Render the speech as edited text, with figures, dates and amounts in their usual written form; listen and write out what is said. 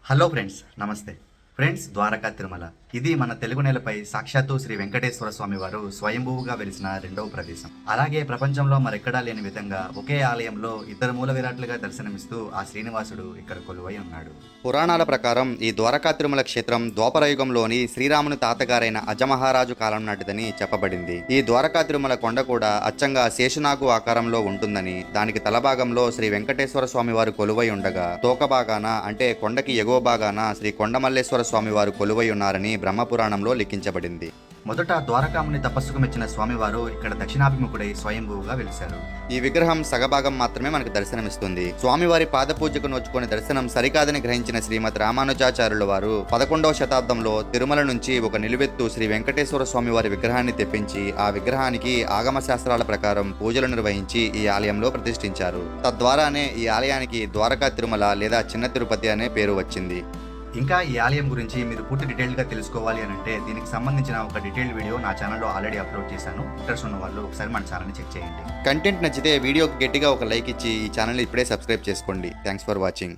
Hello friends, నమస్తే. Friends, Dwaraka Tirumala ఇది మన తెలుగు నేలపై సాక్షాత్తు శ్రీ వెంకటేశ్వర స్వామి వారు స్వయంభూగా వెలిసిన రెండవ ప్రదేశం. అలాగే ప్రపంచంలో మరెక్కడా లేని విధంగా ఒకే ఆలయంలో ఇద్దరు మూల విరాట్లుగా దర్శనమిస్తూ ఆ శ్రీనివాసుడు ఇక్కడ కొలువై ఉన్నాడు. పురాణాల ప్రకారం ఈ ద్వారకా తిరుమల క్షేత్రం ద్వాపరయుగంలోని శ్రీరాముని తాతగారైన అజమహారాజు కాలం నాటిదని చెప్పబడింది. ఈ ద్వారకా తిరుమల కొండ కూడా అచ్చంగా శేషునాగు ఆకారంలో ఉంటుందని, దానికి తలభాగంలో శ్రీ వెంకటేశ్వర స్వామి వారు కొలువై ఉండగా తోక భాగాన అంటే కొండకి ఎగువ భాగాన శ్రీ కొండమల్లేశ్వర స్వామి వారు కొలువై ఉన్నారని బ్రహ్మపురాణంలో లిఖించబడింది. మొదట ద్వారకాముని తపస్సుకు మెచ్చిన స్వామివారు ఇక్కడ దక్షిణాభిముఖుడై స్వయంభూగా వెలిశారు. ఈ విగ్రహం సగభాగం మాత్రమే మనకు దర్శనమిస్తుంది. స్వామివారి పాదపూజకు నోచుకునే దర్శనం సరికాదని గ్రహించిన శ్రీమద్ రామానుజాచార్యుల వారు 11వ శతాబ్దంలో తిరుమల నుంచి ఒక నిలువెత్తు శ్రీ వెంకటేశ్వర స్వామివారి విగ్రహాన్ని తెప్పించి ఆ విగ్రహానికి ఆగమ శాస్త్రాల ప్రకారం పూజలు నిర్వహించి ఈ ఆలయంలో ప్రతిష్ఠించారు. తద్వారానే ఈ ఆలయానికి ద్వారకా తిరుమల లేదా చిన్న తిరుపతి అనే పేరు వచ్చింది. ఇంకా ఈ ఆలయం గురించి మీరు పూర్తి డీటెయిల్గా తెలుసుకోవాలి అని అంటే దీనికి సంబంధించిన ఒక డీటెయిల్ వీడియో నా ఛానల్లో ఆల్రెడీ అప్లోడ్ చేశాను. ఇంట్రెస్ట్ ఉన్న వాళ్ళు ఒకసారి మన ఛానల్ని చెక్ చేయండి. కంటెంట్ నచ్చితే వీడియోకి గట్టిగా ఒక లైక్ ఇచ్చి ఈ ఛానల్ని ఇప్పుడే సబ్స్క్రైబ్ చేసుకోండి. Thanks for watching.